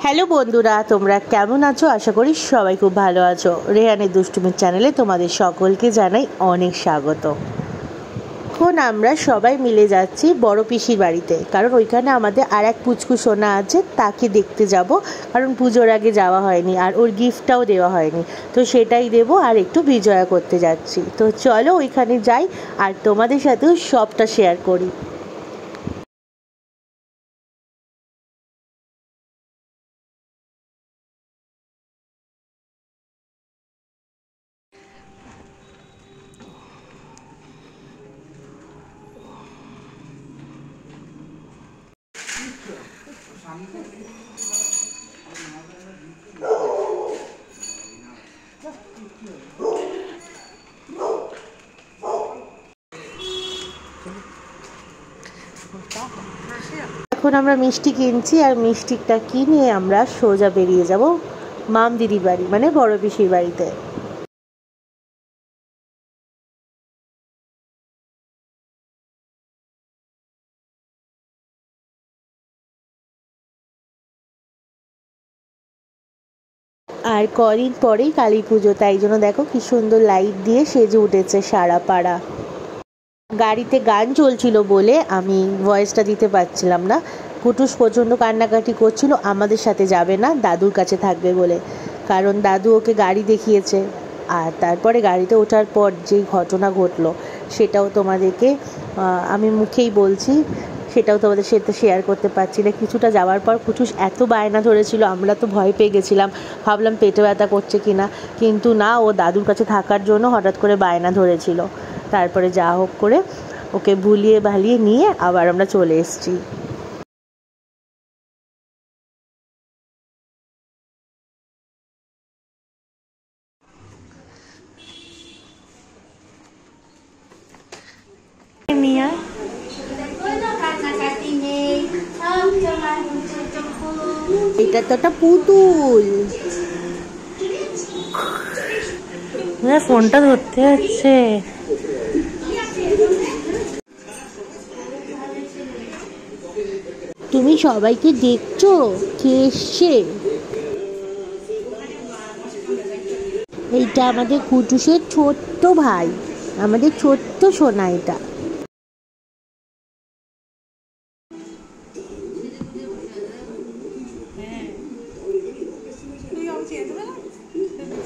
Hello বন্ধুরা, তোমরা কেমন আছো? আশা করি সবাই খুব ভালো আছো। রেহানের দুষ্টুমির চ্যানেলে তোমাদের সকলকে জানাই অনেক স্বাগত। এখন আমরা সবাই মিলে যাচ্ছি বড় পিসির বাড়িতে, কারণ ওইখানে আমাদের আর এক পুচকু সোনা আছে, তাকে দেখতে যাব। কারণ পুজোর আগে যাওয়া হয়নি, আর ওর গিফটটাও দেওয়া হয়নি, তো সেটাই দেব। আর একটু বিজয়া করতে যাচ্ছি, তো চলো ওইখানে যাই আর তোমাদের সাথেও সবটা শেয়ার করি। এখন আমরা মিষ্টি কিনছি, আর মিষ্টিটা কিনে আমরা সোজা বেরিয়ে যাব মাম দিদির বাড়ি, মানে বড় পিসির বাড়িতে। আর কদিন পরেই কালী পুজো, তাই জন্য দেখো কি সুন্দর লাইট দিয়ে সেজে উঠেছে সারা পাড়া। গাড়িতে গান চলছিল বলে আমি ভয়েসটা দিতে পারছিলাম না। কুটুস প্রচণ্ড কান্নাকাটি করছিল, আমাদের সাথে যাবে না, দাদুর কাছে থাকবে বলে। কারণ দাদু ওকে গাড়ি দেখিয়েছে। আর তারপরে গাড়িতে ওঠার পর যেই ঘটনা ঘটলো সেটাও তোমাদেরকে আমি মুখেই বলছি, সেটাও তোমাদের সাথে শেয়ার করতে পারছি না। কিছুটা যাওয়ার পর কুটুস এত বায়না ধরেছিল, আমরা তো ভয় পেয়ে গেছিলাম, ভাবলাম পেটে ব্যথা করছে কিনা, কিন্তু না, ও দাদুর কাছে থাকার জন্য হঠাৎ করে বায়না ধরেছিল। তারপরে যা হোক করে ওকে ভুলিয়ে ভালিয়ে নিয়ে আবার আমরা চলে এসেছি। এটা তো একটা পুতুল, ফোনটা ধরতে হচ্ছে। তুমি সবাইকে দেখছো কে এসছে? এইটা আমাদের কুটুসের ছোট্ট ভাই, আমাদের ছোট্ট সোনা। এটা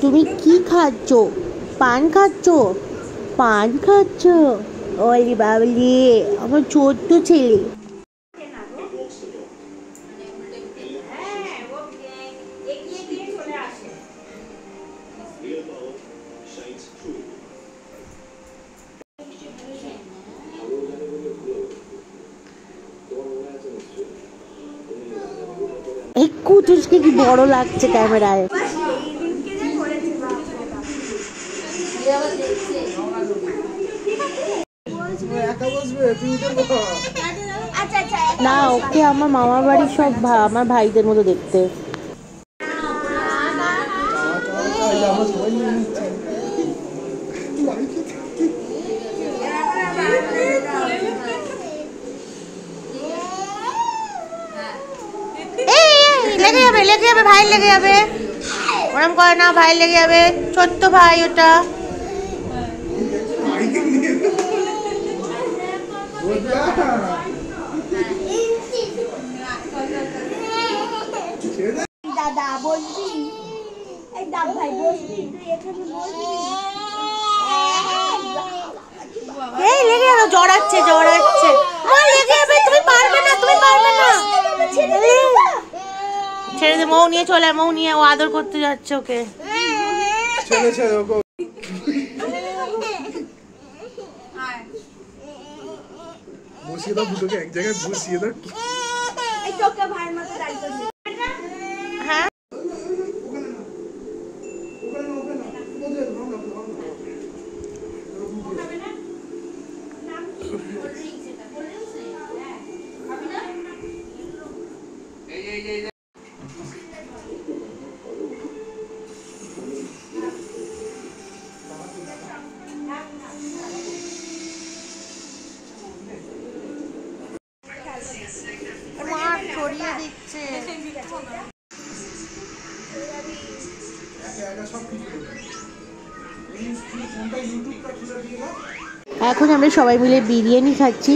তুমি কি খাচ্ছ? পান খাচ্ছ? পান খাচ্ছ? ওরে বাবলি, আমার ছোট্ট ছেলে। এই কুটুসকে কি বড় লাগছে ক্যামেরায়। না, ওকে আমার মামার বাড়ির সব আমার ভাইদের মতো দেখতে। লেগে যাবে, লেগে যাবে, ভাই লেগে যাবে। ওরম করে না, ভাই লেগে যাবে, ছোট্ট ভাই ওটা। দাদা বসবি? এই দাদা ভাই বসবি? তুই এখানে বসবি? এই লেগে যাবে, জড়াচ্ছে জড়াচ্ছে। ও লেগে যাবে, তুমি পারবে না, তুমি পারবে না। ছেড়ে দে, মৌ নিয়ে চলে, মৌ নিয়ে, ও আদর করতে যাচ্ছে ওকে। ছেড়ে ছেড়ে ওকে। বসিয়ে দাও দুটোকে এক জায়গায়, বসিয়ে দাও। এই তোকে ভাইয়ের মতো রাখতে। হ্যাঁ, এখন আমরা সবাই মিলে বিরিয়ানি খাচ্ছি।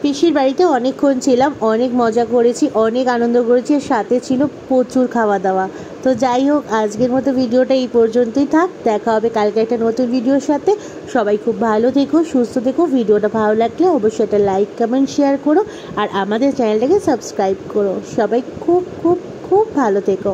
পিসির বাড়িতে অনেকক্ষণ ছিলাম, অনেক মজা করেছি, অনেক আনন্দ করেছি, আর সাথে ছিল প্রচুর খাওয়া দাওয়া। তো যাই হোক, আজকের মতো ভিডিওটা এই পর্যন্তই থাক। দেখা হবে কালকে একটা নতুন ভিডিওর সাথে। সবাই খুব ভালো থেকো, সুস্থ থেকো। ভিডিওটা ভালো লাগলে অবশ্যই একটা লাইক কমেন্ট শেয়ার করো, আর আমাদের চ্যানেলটাকে সাবস্ক্রাইব করো। সবাই খুব খুব খুব ভালো থেকো।